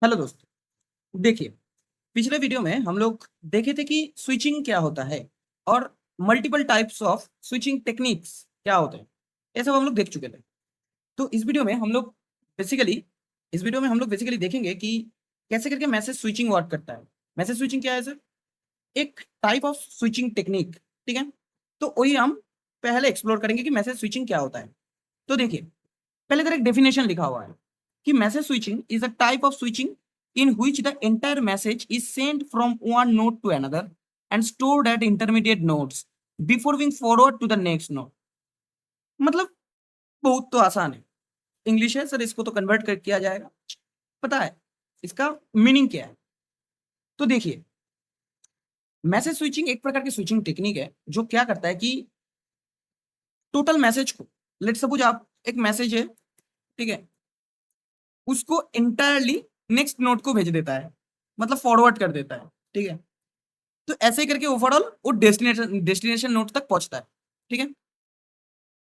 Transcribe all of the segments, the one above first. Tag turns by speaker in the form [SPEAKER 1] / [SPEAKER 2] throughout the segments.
[SPEAKER 1] Hello दोस्तों। देखिए, पिछले वीडियो में हम लोग देखे थे कि स्विचिंग क्या होता है और multiple types of switching techniques क्या होते हैं। ये सब हम लोग देख चुके थे। तो इस वीडियो में हम लोग बेसिकली देखेंगे कि कैसे करके मैसेज स्विचिंग वर्क करता है। मैसेज स्विचिंग क्या है सर? एक टाइप ऑफ स्विचिंग टेक्निक। ठीक है, तो वही हम पहले एक्सप्लोर करेंगे कि मैसेज स्विचिंग क्या होता है। तो देखिए, पहले इधर एक डेफिनेशन लिखा हुआ है कि message switching is a type of switching in which the entire message is sent from one node to another and stored at intermediate nodes before being forward to the next node। मतलब बहुत तो आसान है, English है sir, इसको तो convert कर किया जाएगा। पता है इसका मीनिंग क्या है? तो देखिए, मैसेज स्विचिंग एक प्रकार की स्विचिंग टेक्निक है जो क्या करता है कि टोटल मैसेज को, लेट सपोज आप एक मैसेज है, ठीक है, उसको इंटायरली नेक्स्ट नोड को भेज देता है, मतलब फॉरवर्ड कर देता है। ठीक है, तो ऐसे ही करके ओवरऑल वो डेस्टिनेशन नोड तक पहुंचता है। ठीक है,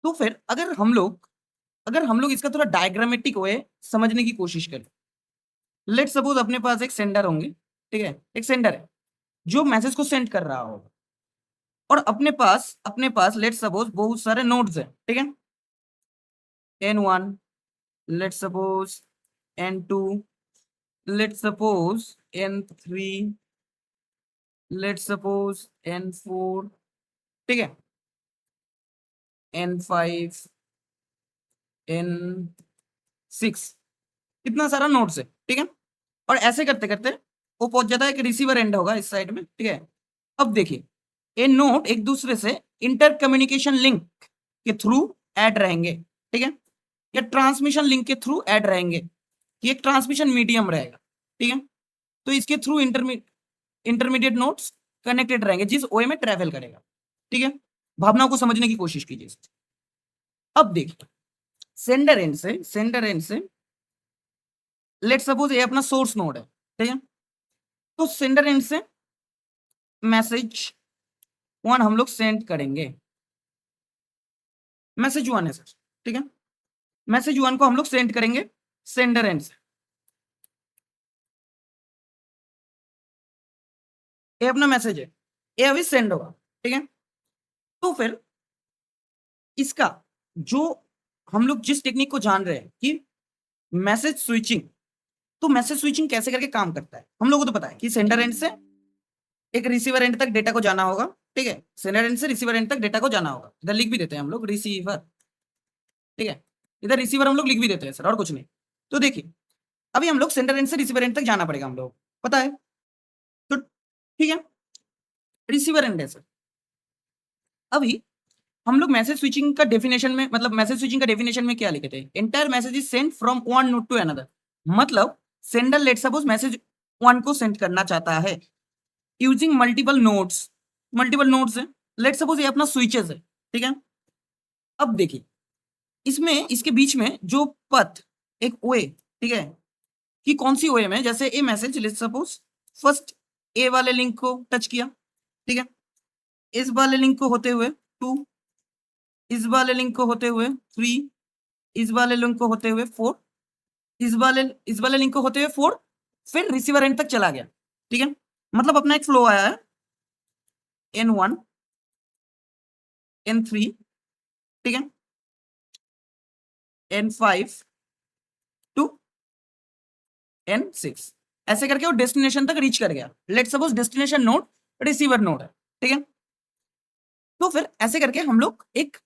[SPEAKER 1] तो फिर अगर हम लोग इसका थोड़ा डायग्रामेटिक वे समझने की कोशिश करें, लेट सपोज अपने पास एक सेंडर होंगे। ठीक है, एक सेंडर है जो मैसेज को सेंड कर रहा होगा और अपने पास लेट सपोज बहुत सारे नोड्स हैं। ठीक है, N1, let suppose N2, let suppose N3, let suppose N4, ठीक है, N5, N6, इतना सारा नोड्स है। ठीक है, और ऐसे करते करते वो पहुंच जाता है कि रिसीवर एंड होगा इस साइड में। ठीक है, अब देखिए, ये नोड एक दूसरे से इंटर कम्युनिकेशन लिंक के थ्रू ऐड रहेंगे। ठीक है, या ट्रांसमिशन लिंक के थ्रू ऐड रहेंगे कि एक ट्रांसमिशन मीडियम रहेगा। ठीक है, तो इसके थ्रू इंटरमीडिएट नोड्स कनेक्टेड रहेंगे जिस ओए में ट्रेवल करेगा। ठीक है, भावनाओं को समझने की कोशिश कीजिए। अब देखिए, सेंडर एंड से लेट सपोज ये अपना सोर्स नोड है। ठीक है, तो सेंडर एंड से मैसेज वन हम लोग सेंड करेंगे। मैसेज वन है सर, ठीक है, मैसेज वन को हम लोग सेंड करेंगे सेंडर एंड से। ये अपना मैसेज है, ये अभी सेंड होगा। ठीक है, तो फिर इसका जो हम लोग जिस टेक्निक को जान रहे हैं कि मैसेज स्विचिंग, तो मैसेज स्विचिंग कैसे करके काम करता है हम लोगों को तो पता है कि सेंडर एंड से एक रिसीवर एंड तक डेटा को जाना होगा। ठीक है, सेंडर एंड से रिसीवर एंड तक डेटा को जाना होगा। इधर लिख भी देते हैं हम लोग रिसीवर। ठीक है, इधर रिसीवर हम लोग लिख भी देते हैं सर, और कुछ नहीं। तो देखिए, अभी हम लोग सेंडर एंड से रिसीवर एंड तक जाना पड़ेगा, हम लोग पता है। तो ठीक है, रिसीवर एंड है सर। अभी हम लोग मैसेज स्विचिंग का डेफिनेशन में, मतलब मैसेज स्विचिंग का डेफिनेशन में क्या लिखे थे? Entire message is sent from one node to another. मतलब sender let suppose message one को सेंड करना चाहता है यूजिंग मल्टीपल नोड्स है। लेट सपोज ये अपना स्विचेस है। ठीक है, अब देखिए, इसमें इसके बीच में जो पथ, एक वे, ठीक है, कि कौन सी वे में, जैसे ए message let suppose first A वाले लिंक को टच किया। ठीक है, इस वाले लिंक को होते हुए 2, इस वाले लिंक को होते हुए 3, इस वाले लिंक को होते हुए 4, इस वाले लिंक को होते हुए 4, फिर रिसीवर एंड तक चला गया। ठीक है, मतलब अपना एक फ्लो आया है N1, N3, ठीक है, N5 टू N6, ऐसे करके वो डेस्टिनेशन तक रीच कर गया। Let suppose destination node receiver node है। ठीक है, तो फिर ऐसे करके हम लोग एक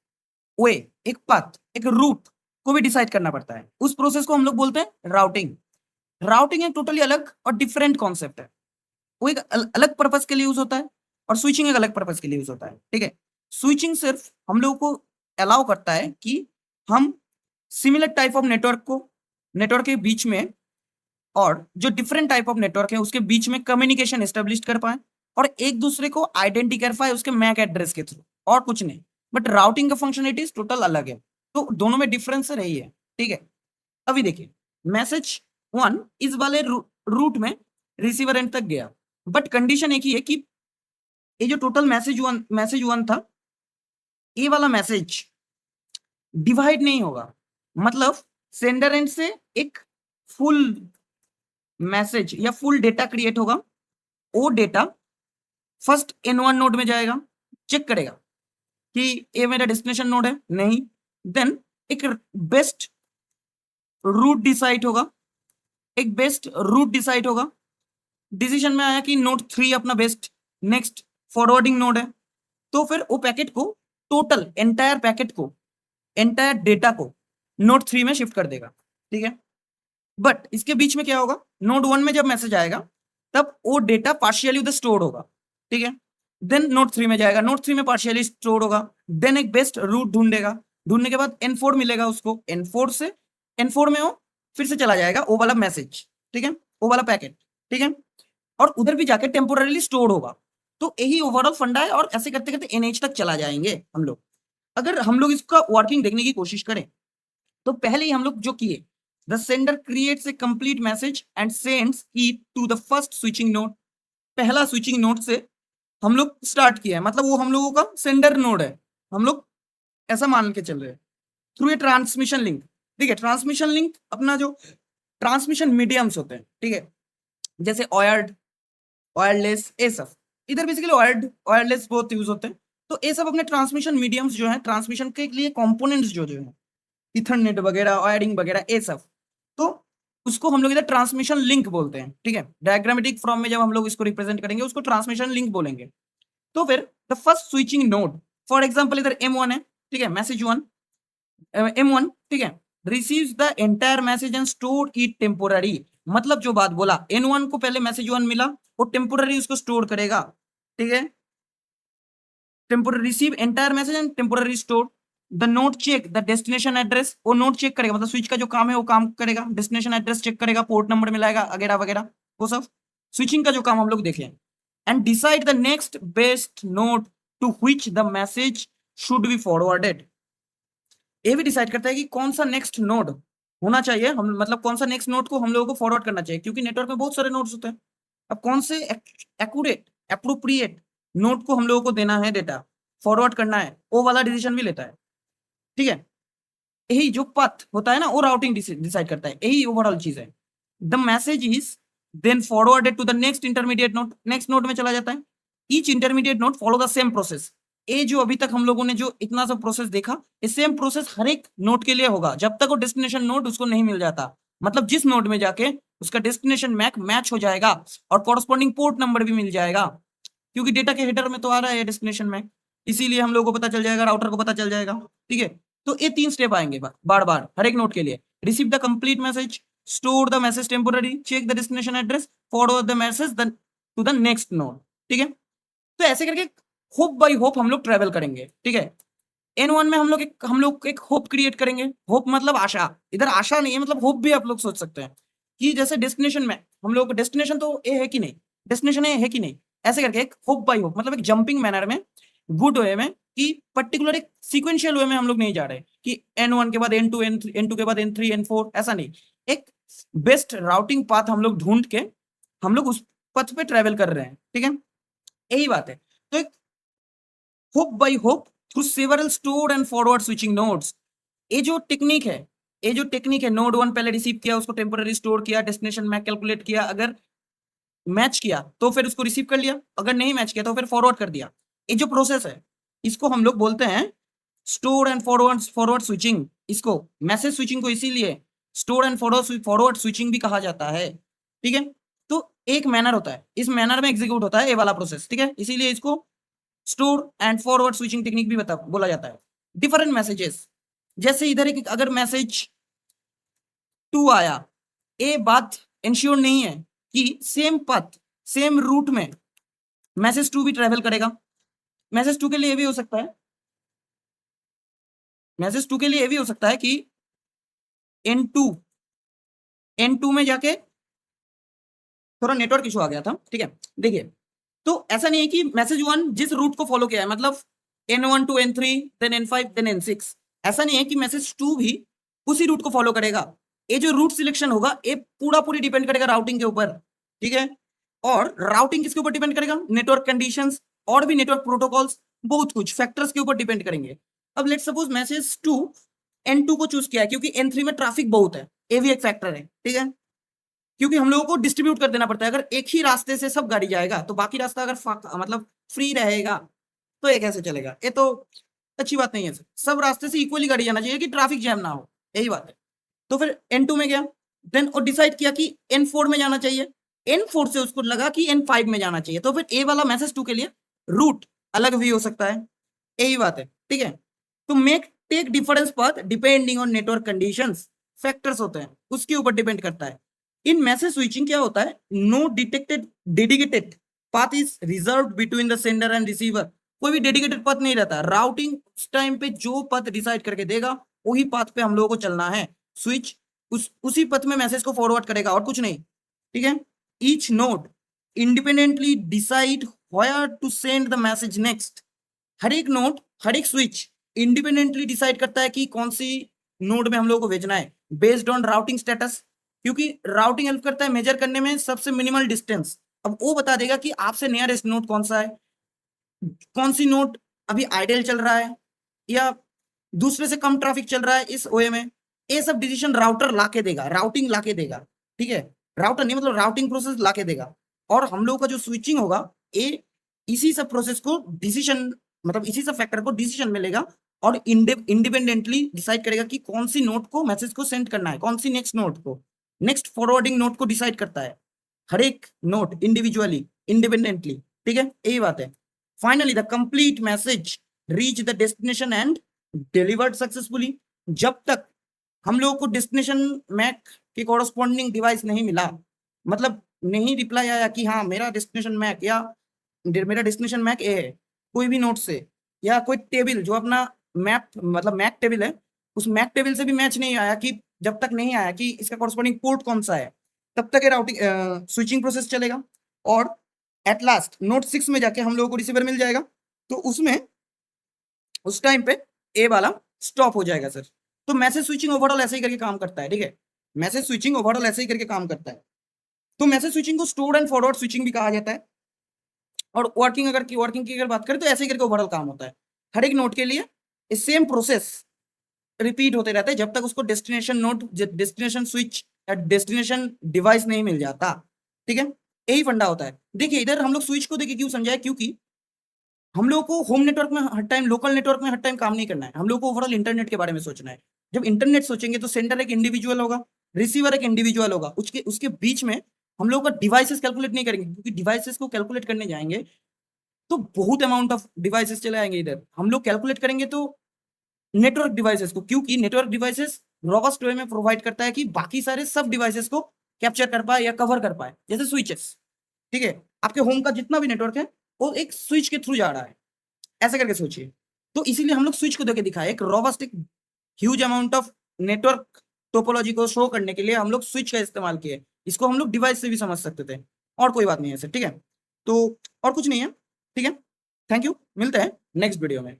[SPEAKER 1] वे, एक पाथ, एक रूट को भी डिसाइड करना पड़ता है। उस प्रोसेस को हम लोग बोलते हैं राउटिंग। राउटिंग एक टोटली अलग और डिफरेंट कॉन्सेप्ट है। वो एक अलग पर्पस के लिए यूज होता है और स्विचिंग एक अलग पर्पस के लिए यूज होता है। ठीक है, स्विचिंग सिर्फ हम लोगों को अलाउ करता है कि हम सिमिलर टाइप ऑफ नेटवर्क के बीच में और जो डिफरेंट टाइप ऑफ नेटवर्क है उसके बीच में कम्युनिकेशन एस्टेब्लिश कर पाए और एक दूसरे को आइडेंटिटी कर पाए उसके मैक एड्रेस के थ्रू, और कुछ नहीं। बट राउटिंग का फंक्शनलिटीज टोटल अलग है, तो दोनों में डिफरेंस रही है। ठीक है, अभी देखिए, मैसेज वन इस वाले रूट में रिसीवर एंड तक गया, बट कंडीशन एक ही है कि ये जो टोटल मैसेज वन था, ये वाला मैसेज डिवाइड नहीं होगा। मतलब सेंडर एंड से एक फुल मैसेज या फुल डेटा क्रिएट होगा, वो डेटा फर्स्ट N1 नोड में जाएगा, चेक करेगा कि ये मेरा डेस्टिनेशन नोड है, नहीं। देन एक बेस्ट रूट डिसाइड होगा, एक बेस्ट रूट डिसाइड होगा। डिसीजन में आया कि नोड 3 अपना बेस्ट नेक्स्ट फॉरवर्डिंग नोड है, तो फिर वो पैकेट को, टोटल एंटायर पैकेट को, एंटायर डेटा को नोड 3 में शिफ्ट कर देगा, ठीक है। बट इसके बीच में क्या होगा, नोड 1 में जब मैसेज आएगा तब वो डेटा पार्शियली उधर स्टोर होगा, ठीक है। देन नोड 3 में जाएगा, नोड 3 में पार्शियली स्टोर होगा। देन एक बेस्ट रूट ढूंढेगा, ढूंढने के बाद N4 मिलेगा उसको, N4 में वो फिर से चला जाएगा वो वाला मैसेज, ठीक है, वो वाला पैकेट, ठीक है। और उधर भी जाके टेम्पोरली स्टोर होगा। तो यही ओवरऑल फंडा है, और ऐसे करते करते NH तक चला जाएंगे हम लोग। अगर हम लोग इसका वर्किंग देखने की कोशिश करें तो पहले ही हम लोग जो किए, the sender creates a complete message and sends it to the first switching node. पहला स्विचिंग नोड से हम लोग स्टार्ट किया है, मतलब वो हम लोगों का सेंडर नोड है, हम लोग ऐसा मान के चल रहे हैं। थ्रू ए ट्रांसमिशन लिंक, ठीक है, ट्रांसमिशन लिंक अपना जो ट्रांसमिशन मीडियम्स होते हैं, ठीक है, जैसे ऑयर्ड, वायरलेस, ये सब। इधर बेसिकली वायरलेस बहुत यूज होते हैं। तो ये सब अपने ट्रांसमिशन मीडियम्स जो है, ट्रांसमिशन के लिए कंपोनेंट्स जो जो है, इथरनेट वगैरह, वायरिंग वगैरह, ये सब। तो उसको हम लोग इधर ट्रांसमिशन लिंक बोलते हैं, ठीक है। डायग्रामेटिक फॉर्म में जब हम लोग इसको रिप्रेजेंट करेंगे उसको ट्रांसमिशन लिंक बोलेंगे। तो फिर the first switching node, for example इधर M1 है, ठीक है, मैसेज 1, M1, ठीक है, receives the entire message and store it temporary. मतलब जो बात बोला, N1 को पहले मैसेज 1 मिला, वो टेम्पोररी उसको स्टोर करेगा, ठीक है। Temporary receive entire message and temporary store. The node check the destination address, वो नोड चेक करेगा, मतलब स्विच का जो काम है वो काम करेगा, डेस्टिनेशन एड्रेस चेक करेगा, पोर्ट नंबर मिलाएगा वगैरह वगैरह, वो सब स्विचिंग का जो काम हम लोग देखें। And decide the next best node to which the message should be forwarded. ये भी डिसाइड करता है कि कौन सा नेक्स्ट नोड होना चाहिए, हम मतलब कौन सा नेक्स्ट नोड को हम लोगों को फॉरवर्ड करना चाहिए, क्योंकि नेटवर्क में बहुत सारे नोड्स होते हैं। अब कौन से एक्यूरेट, एप्रोप्रिएट नोड को हम लोगों को देना है डेटा, फॉरवर्ड करना है, वो वाला डिसीजन भी लेता है, ठीक है। यही जो पथ होता है ना, वो राउटिंग डिसाइड करता है, यही ओवरऑल चीज है। The message is then forwarded to the next intermediate node, next node में चला जाता है। Each intermediate node follow the same process. ये जो अभी तक हम लोगों ने जो इतना सब प्रोसेस देखा, ये सेम प्रोसेस हर एक नोड के लिए होगा जब तक वो डेस्टिनेशन नोड उसको नहीं मिल जाता। मतलब जिस नोड में जाके उसका डेस्टिनेशन मैक मैच हो जाएगा और कॉरस्पॉन्डिंग पोर्ट नंबर भी मिल जाएगा, क्योंकि डेटा के हेडर में तो आ रहा है डेस्टिनेशन मैक, इसीलिए हम लोगों को पता चल जाएगा, राउटर को पता चल जाएगा, ठीक है। तो ये 3 स्टेप आएंगे बार बार हर एक नोड के लिए। Receive the complete message, store the message temporary, check the destination address, forward the message to the next node, ठीक है। तो ऐसे करके होप बाई होप हम लोग ट्रेवल करेंगे, ठीक है। N1 में हम लोग एक होप क्रिएट करेंगे। होप मतलब आशा, इधर आशा नहीं है, मतलब होप भी आप लोग सोच सकते हैं कि जैसे डेस्टिनेशन में हम लोग, डेस्टिनेशन तो ए है कि नहीं, डेस्टिनेशन ए है कि नहीं, ऐसे करके एक होप बाई होप, मतलब एक जंपिंग मैनर में, गुड वे में, कि पर्टिकुलर एक सीक्वेंशियल वे में हम लोग नहीं जा रहे कि N1 के बाद N2, N2 के बाद N3, N4, ऐसा नहीं। एक बेस्ट राउटिंग पाथ हम लोग ढूंढ के हम लोग उस पथ पे ट्रेवल कर रहे हैं, ठीक है, यही बात है। तो एक hope by hope through several store and forward switching nodes. ये जो टेक्निक है, नोड 1 पहले रिसीव किया, उसको टेम्पोररी स्टोर किया, डेस्टिनेशन मैक कैलकुलेट किया, अगर मैच किया तो फिर उसको रिसीव कर लिया, अगर नहीं मैच किया तो फिर फॉरवर्ड कर दिया। ये जो प्रोसेस है इसको हम लोग बोलते हैं स्टोर एंड फॉरवर्ड स्विचिंग। इसको मैसेज स्विचिंग को इसीलिए स्टोर एंड फॉरवर्ड स्विचिंग भी कहा जाता है, ठीक है। तो एक मैनर होता है, इस मैनर में एग्जीक्यूट होता है ये वाला प्रोसेस, ठीक है, इसीलिए इसको store and forward switching technique भी बोला जाता है। डिफरेंट मैसेजेस, जैसे इधर एक अगर मैसेज 2 आया, ये बात इंश्योर नहीं है कि सेम पथ, सेम रूट में मैसेज 2 भी ट्रेवल करेगा। मैसेज 2 के लिए ये भी हो सकता है, मैसेज 2 के लिए ये भी हो सकता है कि N2 में जाके, थोड़ा नेटवर्क इशू आ गया था, ठीक है। देखिए, तो ऐसा नहीं है कि मैसेज 1 जिस रूट को फॉलो किया है, मतलब N1 to N3, then N5, then N6, ऐसा नहीं है कि मैसेज 2 भी उसी रूट को फॉलो करेगा। ये जो रूट सिलेक्शन होगा ये पूरी डिपेंड करेगा राउटिंग के ऊपर, ठीक है। और राउटिंग किसके ऊपर डिपेंड करेगा, नेटवर्क कंडीशंस और भी नेटवर्क प्रोटोकॉल्स, बहुत कुछ फैक्टर्स के ऊपर डिपेंड करेंगे। अब लेट्स सपोज मैसेज 2 N2 को चूज किया है क्योंकि N3 में ट्रैफिक बहुत है, ये भी एक फैक्टर है, ठीक है। क्योंकि हम लोगों को डिस्ट्रीब्यूट कर देना पड़ता है। अगर एक ही रास्ते से सब गाड़ी जाएगा तो बाकी रास्ता अगर मतलब फ्री रहेगा तो ये कैसे चलेगा? ये तो अच्छी बात नहीं है सर। सब रास्ते से इक्वली गाड़ी जाना चाहिए कि ट्रैफिक जैम ना हो, यही बात है। तो फिर N2 में गया, देन और डिसाइड किया कि N4 में जाना चाहिए। N4 से उसको लगा कि N5 में जाना चाहिए। तो फिर ए वाला मैसेज 2 के लिए रूट अलग भी हो सकता है, यही बात है, ठीक है। तो make take difference path depending on network conditions, factors होते हैं, उसके ऊपर डिपेंड करता है। इन मैसेज स्विचिंग क्या होता है? No detected dedicated path is reserve between the sender and receiver. कोई भी डेडिकेटेड पथ नहीं रहता। राउटिंग उस टाइम पे जो पथ डिसाइड करके देगा वही पथ पे हम लोगों को चलना है। स्विच उसी पथ में मैसेज को फॉरवर्ड करेगा और कुछ नहीं, ठीक है। Each node independently decide where to send the message next. हर एक नोड, हर एक स्विच इंडिपेंडेंटली डिसाइड करता है कि कौन सी नोड में हम लोगों को भेजना है, बेस्ड ऑन राउटिंग स्टेटस। क्योंकि राउटिंग हेल्प करता है मेजर करने में सबसे मिनिमल डिस्टेंस। अब वो बता देगा कि आपसे नियरेस्ट नोड कौन सा है, कौन सी नोड अभी आइडियल चल रहा है या दूसरे से कम ट्रैफिक चल रहा है इस ओए में। ये सब डिसीजन राउटर लाके देगा, राउटिंग लाके देगा, ठीक है। राउटर नहीं मतलब राउटिंग प्रोसेस लाके देगा। और हम लोग का जो स्विचिंग होगा ये इसी सब प्रोसेस को डिसीजन मतलब इसी सब फैक्टर को डिसीजन मिलेगा और इंडिपेंडेंटली डिसाइड करेगा कि कौन सी नोड को मैसेज को सेंड करना है, कौन सी नेक्स्ट नोड को, नेक्स्ट फॉरवर्डिंग नोड को डिसाइड करता है हर एक नोड इंडिविजुअली, इंडिपेंडेंटली, ठीक है, यही बात है। Finally the complete message reach the destination and delivered successfully. जब तक हम लोग को डेस्टिनेशन मैक के कॉरस्पॉन्डिंग डिवाइस नहीं मिला, मतलब नहीं रिप्लाई आया कि हाँ मेरा डेस्टिनेशन मैक या मेरा डेस्टिनेशन मैक ए है, कोई भी नोट से या कोई टेबल जो अपना मैप मतलब मैक टेबल है उस मैक टेबल से भी मैच नहीं आया, कि जब तक नहीं आया कि इसका कॉरस्पॉन्डिंग पोर्ट कौन सा है, तब तक ये राउटिंग स्विचिंग प्रोसेस चलेगा। और एट लास्ट नोट 6 में जाके हम लोगों को रिसीवर मिल जाएगा, तो उसमें उस टाइम पे ए वाला स्टॉप हो जाएगा सर। तो मैसेज स्विचिंग ओवरऑल ऐसे ही करके काम करता है, ठीक है। मैसेज स्विचिंग ओवरऑल ऐसे ही करके काम करता है। तो मैसेज स्विचिंग को स्टोर एंड फॉरवर्ड स्विचिंग भी कहा जाता है। और वर्किंग की अगर बात करें तो ऐसे ही करके ओवरऑल काम होता है। हर एक नोट के लिए सेम प्रोसेस रिपीट होते रहता है जब तक उसको डेस्टिनेशन नोट, डेस्टिनेशन स्विच या डेस्टिनेशन डिवाइस नहीं मिल जाता, ठीक है। यही फंडा होता है। देखिए इधर हम लोग स्विच को देखिए क्यों समझाए, क्योंकि हम लोग को होम नेटवर्क में हर टाइम, लोकल नेटवर्क में हर टाइम काम नहीं करना है। हम लोग को ओवरऑल इंटरनेट के बारे में सोचना है। जब इंटरनेट सोचेंगे तो सेंडर एक इंडिविजुअल होगा, रिसीवर एक इंडिविजुअल होगा, उसके उसके बीच में हम लोग का डिवाइसेस कैलकुलेट नहीं करेंगे, क्योंकि डिवाइसेस को कैलकुलेट करने जाएंगे तो बहुत अमाउंट ऑफ डिवाइसेस चले आएंगे। इधर हम लोग कैलकुलेट करेंगे तो नेटवर्क डिवाइसेस को, क्योंकि नेटवर्क डिवाइसेस रोबस्ट वे में प्रोवाइड करता है कि बाकी सारे सब डिवाइसेस को कैप्चर कर पाए या कवर कर पाए, जैसे स्विचेस, ठीक है। आपके होम का जितना भी नेटवर्क है वो एक स्विच के थ्रू जा रहा है, ऐसे करके सोचिए। तो इसीलिए हम लोग स्विच को देके दिखाए, एक रोबस्ट, एक huge amount of network topology को शो करने के लिए हम लोग स्विच का इस्तेमाल किए। इसको हम लोग डिवाइस से भी समझ सकते थे, और कोई बात नहीं है सर, ठीक है। तो और कुछ नहीं है, ठीक है। थैंक यू, मिलते हैं नेक्स्ट वीडियो में।